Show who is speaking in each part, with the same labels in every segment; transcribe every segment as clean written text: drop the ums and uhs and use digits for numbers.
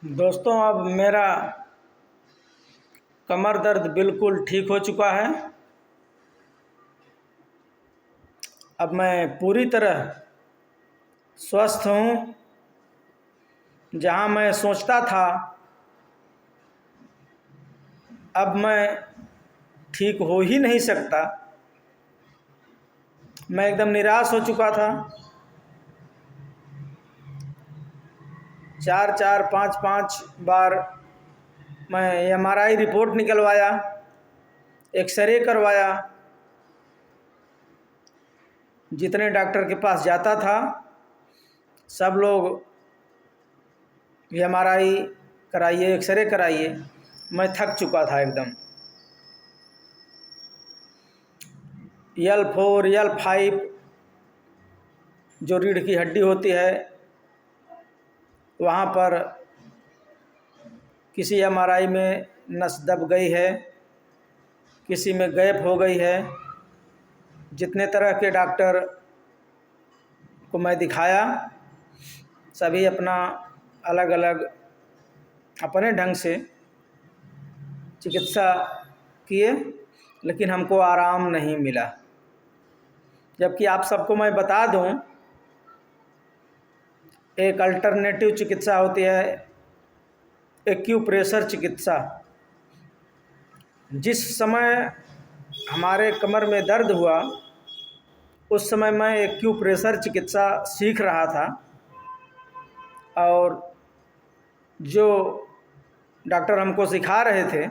Speaker 1: दोस्तों, अब मेरा कमर दर्द बिल्कुल ठीक हो चुका है। अब मैं पूरी तरह स्वस्थ हूँ। जहाँ मैं सोचता था अब मैं ठीक हो ही नहीं सकता, मैं एकदम निराश हो चुका था। 4-4, 5-5 बार मैं MRI रिपोर्ट निकलवाया, एक्सरे करवाया। जितने डॉक्टर के पास जाता था सब लोग MRI कराइए, एक्सरे कराइए। मैं थक चुका था एकदम। L4, L5 जो रीढ़ की हड्डी होती है वहाँ पर किसी MRI में नस दब गई है, किसी में गैप हो गई है। जितने तरह के डॉक्टर को मैं दिखाया, सभी अपना अलग अलग अपने ढंग से चिकित्सा किए, लेकिन हमको आराम नहीं मिला। जबकि आप सबको मैं बता दूं, एक अल्टरनेटिव चिकित्सा होती है, एक्यूप्रेशर चिकित्सा। जिस समय हमारे कमर में दर्द हुआ उस समय मैं एक्यूप्रेशर चिकित्सा सीख रहा था, और जो डॉक्टर हमको सिखा रहे थे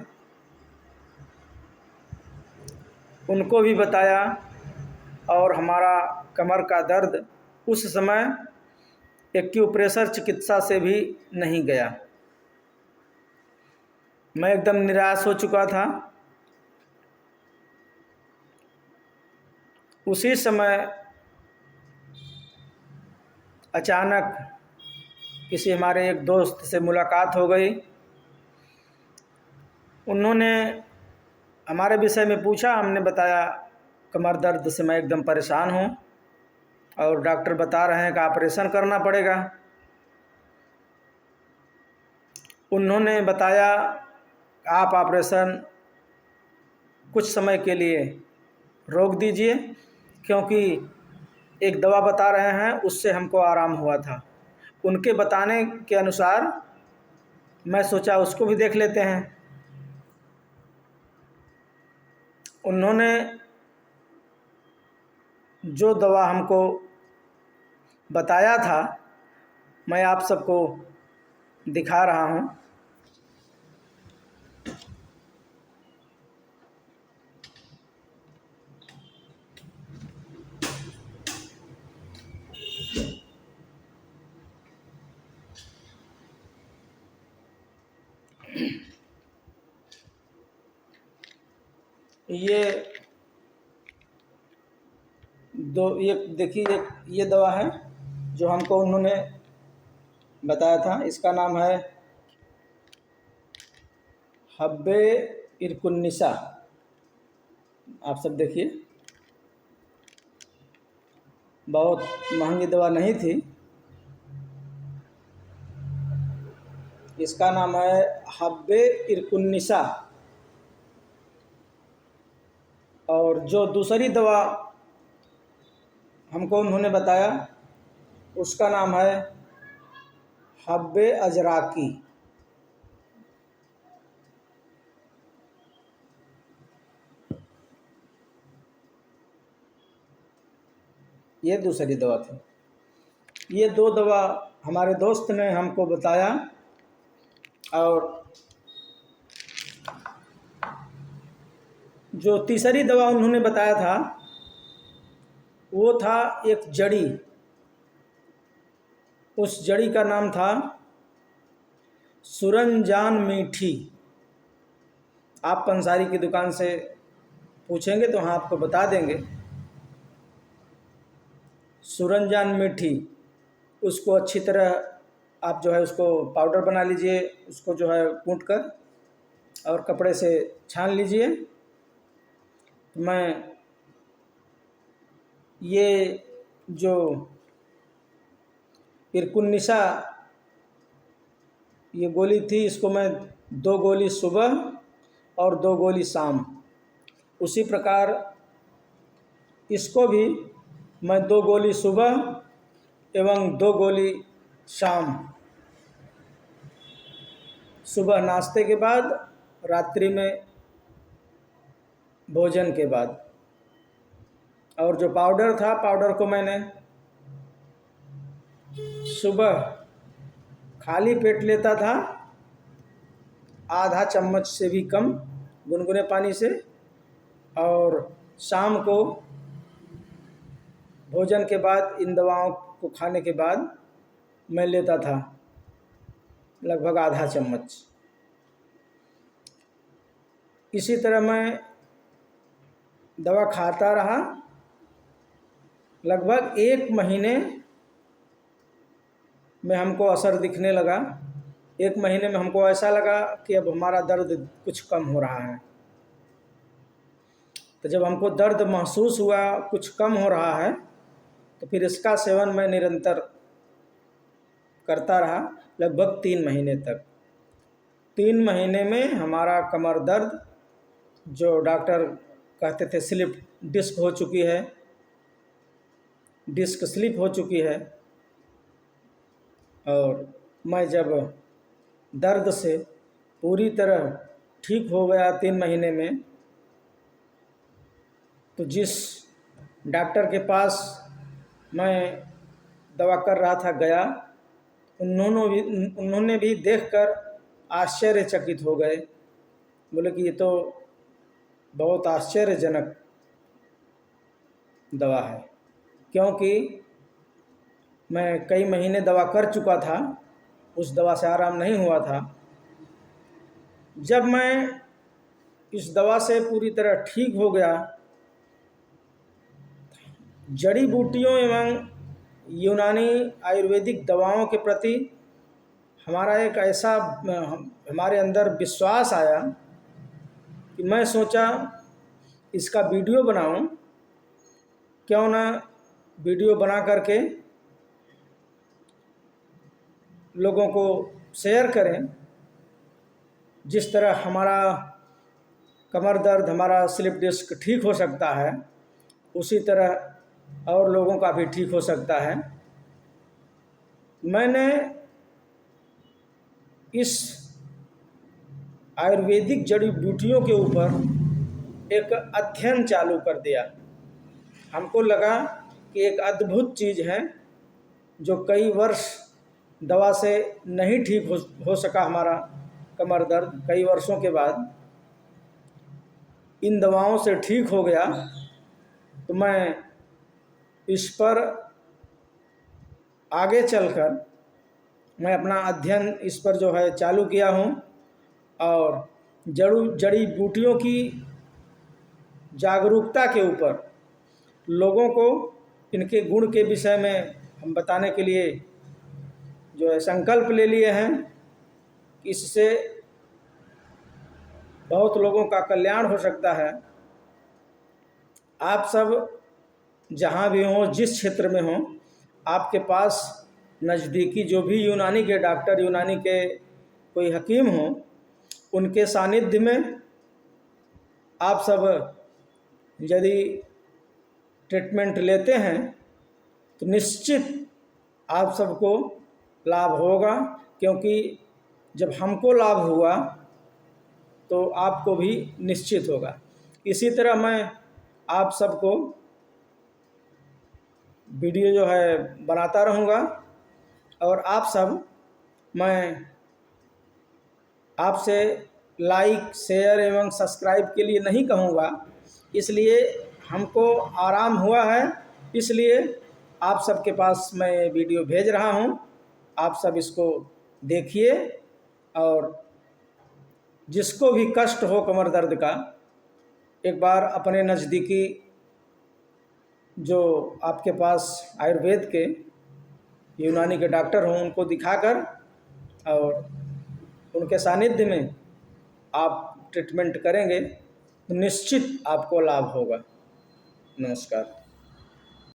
Speaker 1: उनको भी बताया, और हमारा कमर का दर्द उस समय एक्यूप्रेशर चिकित्सा से भी नहीं गया। मैं एकदम निराश हो चुका था। उसी समय अचानक किसी हमारे एक दोस्त से मुलाकात हो गई। उन्होंने हमारे विषय में पूछा, हमने बताया कमर दर्द से मैं एकदम परेशान हूँ और डॉक्टर बता रहे हैं कि ऑपरेशन करना पड़ेगा। उन्होंने बताया आप ऑपरेशन कुछ समय के लिए रोक दीजिए, क्योंकि एक दवा बता रहे हैं उससे हमको आराम हुआ था। उनके बताने के अनुसार मैं सोचा उसको भी देख लेते हैं। उन्होंने जो दवा हमको बताया था मैं आप सबको दिखा रहा हूँ। ये ये देखिए, ये दवा है जो हमको उन्होंने बताया था। इसका नाम है हब्बे इरकुन्निसा। आप सब देखिए, बहुत महंगी दवा नहीं थी। इसका नाम है हब्बे इरकुन्निसा। और जो दूसरी दवा हमको उन्होंने बताया उसका नाम है हब्बे अजराकी। ये दूसरी दवा थी। ये दो दवा हमारे दोस्त ने हमको बताया, और जो तीसरी दवा उन्होंने बताया था वो था एक जड़ी। उस जड़ी का नाम था सुरनजान मीठी। आप पंसारी की दुकान से पूछेंगे तो हाँ आपको बता देंगे। सुरनजान मीठी, उसको अच्छी तरह आप जो है उसको पाउडर बना लीजिए, उसको जो है कूट कर और कपड़े से छान लीजिए। मैं ये जो इरकुन्निसा ये गोली थी, इसको मैं 2 गोली सुबह और 2 गोली शाम, उसी प्रकार इसको भी मैं 2 गोली सुबह एवं 2 गोली शाम, सुबह नाश्ते के बाद, रात्रि में भोजन के बाद। और जो पाउडर था, पाउडर को मैंने सुबह खाली पेट लेता था, आधा चम्मच से भी कम गुनगुने पानी से, और शाम को भोजन के बाद इन दवाओं को खाने के बाद मैं लेता था लगभग आधा चम्मच। इसी तरह मैं दवा खाता रहा। लगभग 1 महीने में हमको असर दिखने लगा। 1 महीने में हमको ऐसा लगा कि अब हमारा दर्द कुछ कम हो रहा है। तो जब हमको दर्द महसूस हुआ कुछ कम हो रहा है, तो फिर इसका सेवन मैं निरंतर करता रहा लगभग 3 महीने तक। 3 महीने में हमारा कमर दर्द, जो डॉक्टर कहते थे स्लिप डिस्क हो चुकी है, डिस्क स्लिप हो चुकी है, और मैं जब दर्द से पूरी तरह ठीक हो गया 3 महीने में, तो जिस डॉक्टर के पास मैं दवा कर रहा था गया, उन्होंने भी देखकर आश्चर्यचकित हो गए। बोले कि ये तो बहुत आश्चर्यजनक दवा है, क्योंकि मैं कई महीने दवा कर चुका था, उस दवा से आराम नहीं हुआ था। जब मैं इस दवा से पूरी तरह ठीक हो गया, जड़ी बूटियों एवं यूनानी आयुर्वेदिक दवाओं के प्रति हमारा एक ऐसा हमारे अंदर विश्वास आया कि मैं सोचा इसका वीडियो बनाऊं, क्यों ना वीडियो बना करके लोगों को शेयर करें। जिस तरह हमारा कमर दर्द, हमारा स्लिप डिस्क ठीक हो सकता है, उसी तरह और लोगों का भी ठीक हो सकता है। मैंने इस आयुर्वेदिक जड़ी बूटियों के ऊपर एक अध्ययन चालू कर दिया। हमको लगा कि एक अद्भुत चीज़ है, जो कई वर्ष दवा से नहीं ठीक हो सका हमारा कमर दर्द, कई वर्षों के बाद इन दवाओं से ठीक हो गया। तो मैं इस पर आगे चलकर मैं अपना अध्ययन इस पर जो है चालू किया हूँ, और जड़ी बूटियों की जागरूकता के ऊपर लोगों को इनके गुण के विषय में हम बताने के लिए जो है संकल्प ले लिए हैं। इससे बहुत लोगों का कल्याण हो सकता है। आप सब जहाँ भी हों, जिस क्षेत्र में हों, आपके पास नज़दीकी जो भी यूनानी के डॉक्टर, यूनानी के कोई हकीम हों, उनके सानिध्य में आप सब यदि ट्रीटमेंट लेते हैं तो निश्चित आप सबको लाभ होगा, क्योंकि जब हमको लाभ हुआ तो आपको भी निश्चित होगा। इसी तरह मैं आप सबको वीडियो जो है बनाता रहूँगा, और आप सब, मैं आपसे लाइक, शेयर एवं सब्सक्राइब के लिए नहीं कहूँगा, इसलिए हमको आराम हुआ है, इसलिए आप सबके पास मैं वीडियो भेज रहा हूँ। आप सब इसको देखिए, और जिसको भी कष्ट हो कमर दर्द का, एक बार अपने नज़दीकी जो आपके पास आयुर्वेद के, यूनानी के डॉक्टर हों, उनको दिखाकर और उनके सानिध्य में आप ट्रीटमेंट करेंगे तो निश्चित आपको लाभ होगा। नमस्कार।